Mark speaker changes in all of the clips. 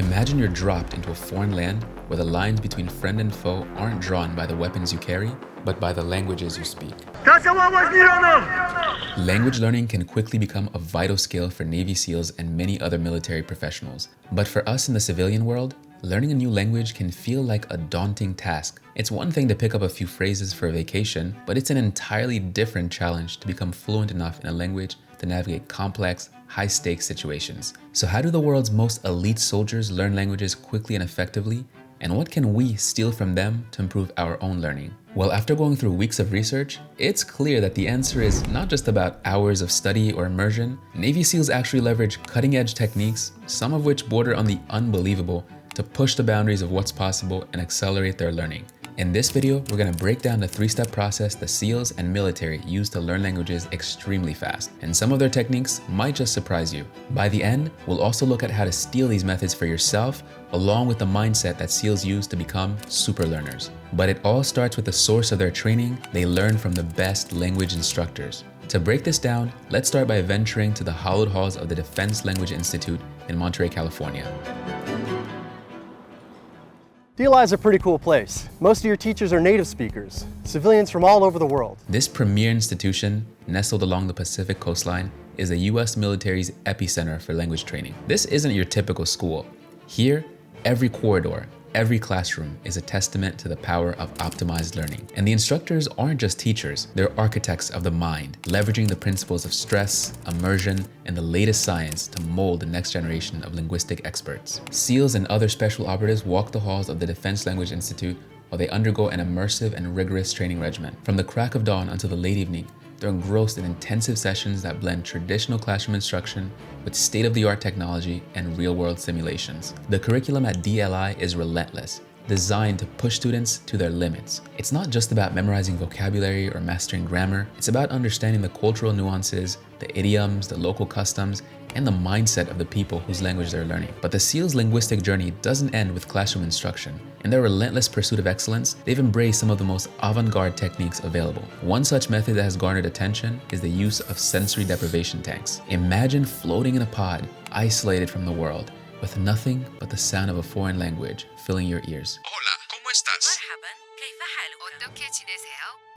Speaker 1: Imagine you're dropped into a foreign land where the lines between friend and foe aren't drawn by the weapons you carry, but by the languages you speak. Language learning can quickly become a vital skill for Navy SEALs and many other military professionals. But for us in the civilian world, learning a new language can feel like a daunting task. It's one thing to pick up a few phrases for a vacation, but it's an entirely different challenge to become fluent enough in a language to navigate complex, high-stakes situations. So how do the world's most elite soldiers learn languages quickly and effectively? And what can we steal from them to improve our own learning? Well, after going through weeks of research, it's clear that the answer is not just about hours of study or immersion. Navy SEALs actually leverage cutting-edge techniques, some of which border on the unbelievable, to push the boundaries of what's possible and accelerate their learning. In this video, we're going to break down the three-step process the SEALs and military use to learn languages extremely fast, and some of their techniques might just surprise you. By the end, we'll also look at how to steal these methods for yourself, along with the mindset that SEALs use to become super learners. But it all starts with the source of their training. They learn from the best language instructors. To break this down, let's start by venturing to the hallowed halls of the Defense Language Institute in Monterey, California.
Speaker 2: DLI is a pretty cool place. Most of your teachers are native speakers, civilians from all over the world.
Speaker 1: This premier institution, nestled along the Pacific coastline, is the US military's epicenter for language training. This isn't your typical school. Here, every corridor, every classroom is a testament to the power of optimized learning. And the instructors aren't just teachers, they're architects of the mind, leveraging the principles of stress, immersion, and the latest science to mold the next generation of linguistic experts. SEALs and other special operatives walk the halls of the Defense Language Institute while they undergo an immersive and rigorous training regimen. From the crack of dawn until the late evening, they're engrossed in intensive sessions that blend traditional classroom instruction with state-of-the-art technology and real-world simulations. The curriculum at DLI is relentless, designed to push students to their limits. It's not just about memorizing vocabulary or mastering grammar, it's about understanding the cultural nuances, the idioms, the local customs, and the mindset of the people whose language they're learning. But the SEALs' linguistic journey doesn't end with classroom instruction. In their relentless pursuit of excellence, they've embraced some of the most avant-garde techniques available. One such method that has garnered attention is the use of sensory deprivation tanks. Imagine floating in a pod, isolated from the world, with nothing but the sound of a foreign language filling your ears.
Speaker 3: Hola, ¿cómo estás?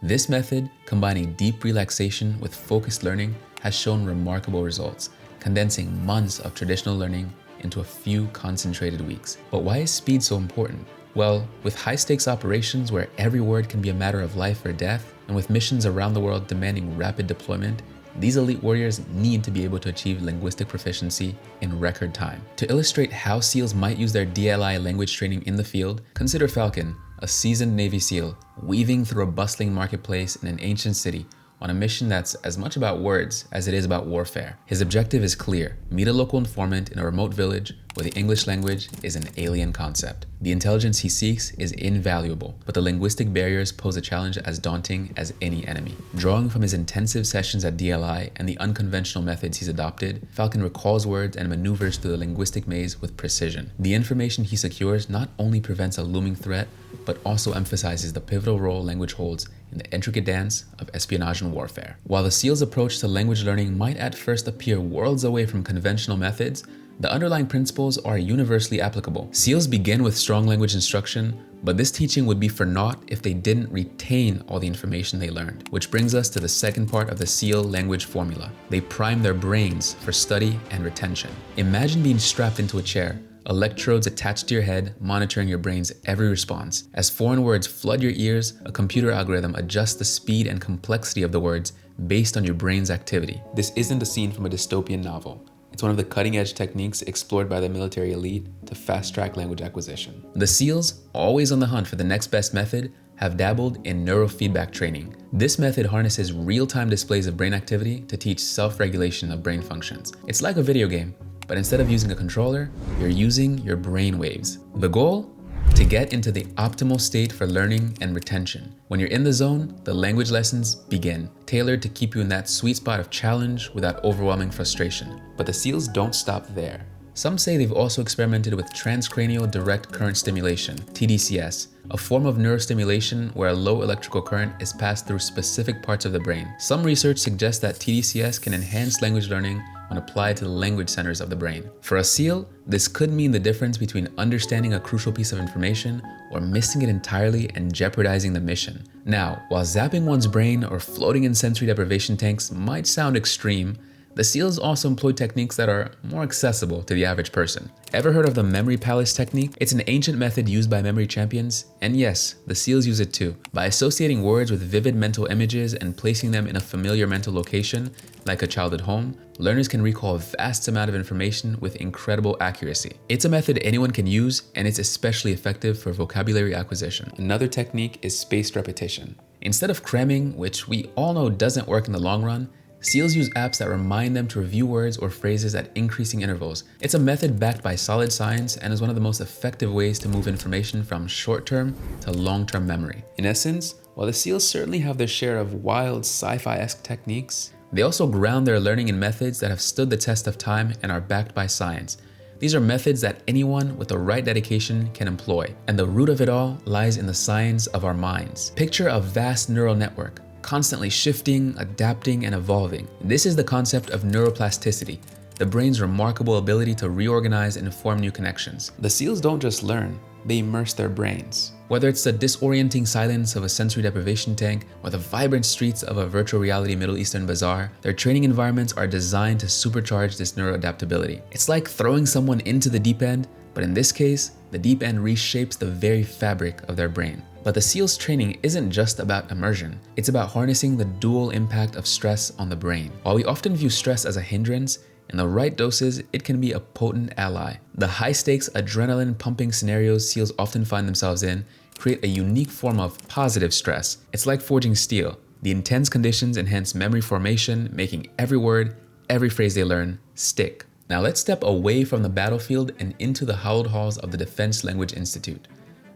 Speaker 1: This method, combining deep relaxation with focused learning, has shown remarkable results, condensing months of traditional learning into a few concentrated weeks. But why is speed so important? Well, with high-stakes operations where every word can be a matter of life or death, and with missions around the world demanding rapid deployment, these elite warriors need to be able to achieve linguistic proficiency in record time. To illustrate how SEALs might use their DLI language training in the field, consider Falcon, a seasoned Navy SEAL, weaving through a bustling marketplace in an ancient city on a mission that's as much about words as it is about warfare. His objective is clear: meet a local informant in a remote village where the English language is an alien concept. The intelligence he seeks is invaluable, but the linguistic barriers pose a challenge as daunting as any enemy. Drawing from his intensive sessions at DLI and the unconventional methods he's adopted, Falcon recalls words and maneuvers through the linguistic maze with precision. The information he secures not only prevents a looming threat, but also emphasizes the pivotal role language holds in the intricate dance of espionage and warfare. While the SEALs' approach to language learning might at first appear worlds away from conventional methods, the underlying principles are universally applicable. SEALs begin with strong language instruction, but this teaching would be for naught if they didn't retain all the information they learned. Which brings us to the second part of the SEAL language formula. They prime their brains for study and retention. Imagine being strapped into a chair, electrodes attached to your head, monitoring your brain's every response. As foreign words flood your ears, a computer algorithm adjusts the speed and complexity of the words based on your brain's activity. This isn't a scene from a dystopian novel. It's one of the cutting-edge techniques explored by the military elite to fast-track language acquisition. The SEALs, always on the hunt for the next best method, have dabbled in neurofeedback training. This method harnesses real-time displays of brain activity to teach self-regulation of brain functions. It's like a video game, but instead of using a controller, you're using your brain waves. The goal? To get into the optimal state for learning and retention. When you're in the zone, the language lessons begin, tailored to keep you in that sweet spot of challenge without overwhelming frustration. But the SEALs don't stop there. Some say they've also experimented with transcranial direct current stimulation, TDCS, a form of neurostimulation where a low electrical current is passed through specific parts of the brain. Some research suggests that TDCS can enhance language learning when applied to the language centers of the brain. For a seal, this could mean the difference between understanding a crucial piece of information or missing it entirely and jeopardizing the mission. Now, while zapping one's brain or floating in sensory deprivation tanks might sound extreme, the seals also employ techniques that are more accessible to the average person. Ever heard of the memory palace technique? It's an ancient method used by memory champions, and yes, the seals use it too. By associating words with vivid mental images and placing them in a familiar mental location, like a childhood home, learners can recall a vast amount of information with incredible accuracy. It's a method anyone can use, and it's especially effective for vocabulary acquisition. Another technique is spaced repetition. Instead of cramming, which we all know doesn't work in the long run, seals use apps that remind them to review words or phrases at increasing intervals. It's a method backed by solid science and is one of the most effective ways to move information from short-term to long-term memory. In essence, while the seals certainly have their share of wild sci-fi-esque techniques, they also ground their learning in methods that have stood the test of time and are backed by science. These are methods that anyone with the right dedication can employ, and the root of it all lies in the science of our minds. Picture a vast neural network, constantly shifting, adapting, and evolving. This is the concept of neuroplasticity, the brain's remarkable ability to reorganize and form new connections. The seals don't just learn, they immerse their brains. Whether it's the disorienting silence of a sensory deprivation tank or the vibrant streets of a virtual reality Middle Eastern bazaar, their training environments are designed to supercharge this neuroadaptability. It's like throwing someone into the deep end, but in this case, the deep end reshapes the very fabric of their brain. But the SEALs training isn't just about immersion. It's about harnessing the dual impact of stress on the brain. While we often view stress as a hindrance, in the right doses, it can be a potent ally. The high-stakes, adrenaline-pumping scenarios SEALs often find themselves in create a unique form of positive stress. It's like forging steel. The intense conditions enhance memory formation, making every word, every phrase they learn, stick. Now let's step away from the battlefield and into the hallowed halls of the Defense Language Institute.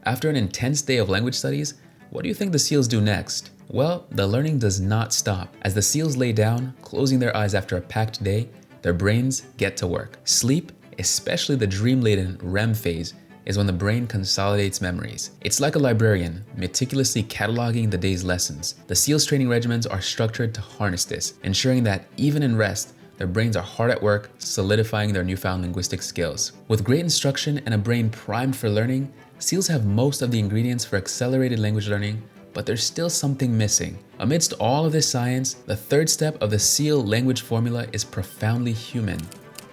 Speaker 1: After an intense day of language studies, what do you think the SEALs do next? Well, the learning does not stop. As the SEALs lay down, closing their eyes after a packed day, their brains get to work. Sleep, especially the dream-laden REM phase, is when the brain consolidates memories. It's like a librarian, meticulously cataloging the day's lessons. The SEALs training regimens are structured to harness this, ensuring that even in rest, their brains are hard at work, solidifying their newfound linguistic skills. With great instruction and a brain primed for learning, SEALs have most of the ingredients for accelerated language learning, but there's still something missing. Amidst all of this science, the third step of the SEAL language formula is profoundly human: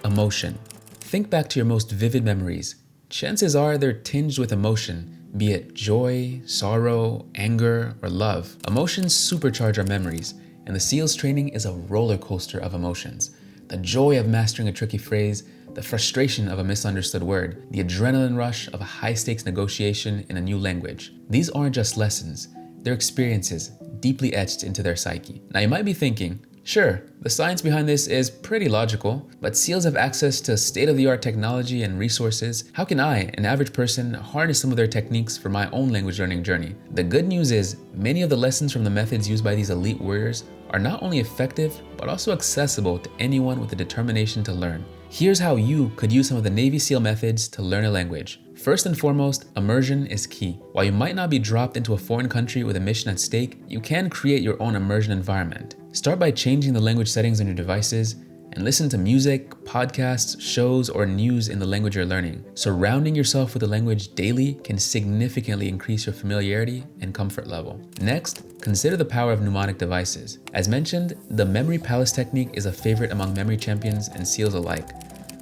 Speaker 1: emotion. Think back to your most vivid memories. Chances are they're tinged with emotion, be it joy, sorrow, anger, or love. Emotions supercharge our memories, and the SEALs training is a roller coaster of emotions. The joy of mastering a tricky phrase, the frustration of a misunderstood word, the adrenaline rush of a high-stakes negotiation in a new language. These aren't just lessons, they're experiences deeply etched into their psyche. Now you might be thinking, sure, the science behind this is pretty logical, but SEALs have access to state-of-the-art technology and resources. How can I, an average person, harness some of their techniques for my own language learning journey? The good news is, many of the lessons from the methods used by these elite warriors are not only effective, but also accessible to anyone with the determination to learn. Here's how you could use some of the Navy SEAL methods to learn a language. First and foremost, immersion is key. While you might not be dropped into a foreign country with a mission at stake, you can create your own immersion environment. Start by changing the language settings on your devices and listen to music, podcasts, shows, or news in the language you're learning. Surrounding yourself with the language daily can significantly increase your familiarity and comfort level. Next, consider the power of mnemonic devices. As mentioned, the memory palace technique is a favorite among memory champions and SEALs alike.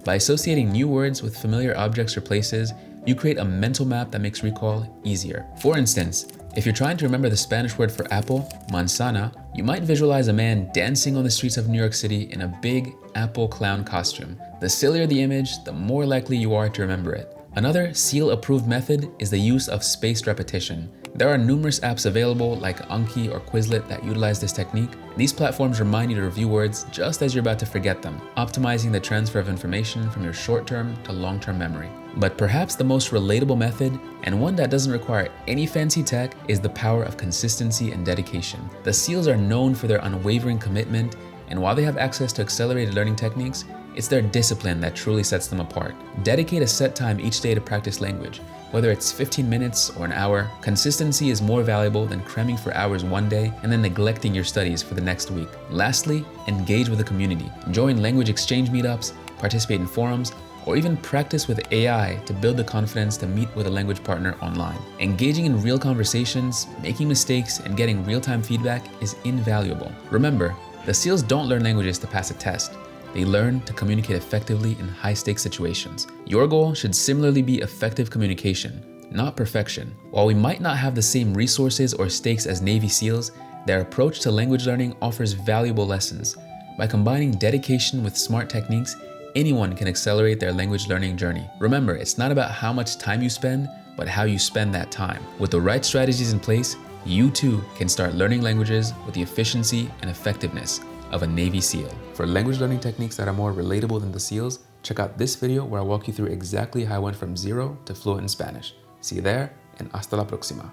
Speaker 1: By associating new words with familiar objects or places, you create a mental map that makes recall easier. For instance, if you're trying to remember the Spanish word for apple, manzana, you might visualize a man dancing on the streets of New York City in a big apple clown costume. The sillier the image, the more likely you are to remember it. Another SEAL-approved method is the use of spaced repetition. There are numerous apps available like Anki or Quizlet that utilize this technique. These platforms remind you to review words just as you're about to forget them, optimizing the transfer of information from your short-term to long-term memory. But perhaps the most relatable method, and one that doesn't require any fancy tech, is the power of consistency and dedication. The SEALs are known for their unwavering commitment, and while they have access to accelerated learning techniques, It's their discipline that truly sets them apart. Dedicate a set time each day to practice language. Whether it's 15 minutes or an hour, consistency is more valuable than cramming for hours one day and then neglecting your studies for the next week. Lastly, engage with the community. Join language exchange meetups, participate in forums, or even practice with AI to build the confidence to meet with a language partner online. Engaging in real conversations, making mistakes, and getting real-time feedback is invaluable. Remember, the SEALs don't learn languages to pass a test. They learn to communicate effectively in high-stakes situations. Your goal should similarly be effective communication, not perfection. While we might not have the same resources or stakes as Navy SEALs, their approach to language learning offers valuable lessons. By combining dedication with smart techniques, anyone can accelerate their language learning journey. Remember, it's not about how much time you spend, but how you spend that time. With the right strategies in place, you too can start learning languages with the efficiency and effectiveness of a Navy SEAL. For language learning techniques that are more relatable than the SEALs, check out this video where I walk you through exactly how I went from zero to fluent in Spanish. See you there, and hasta la próxima.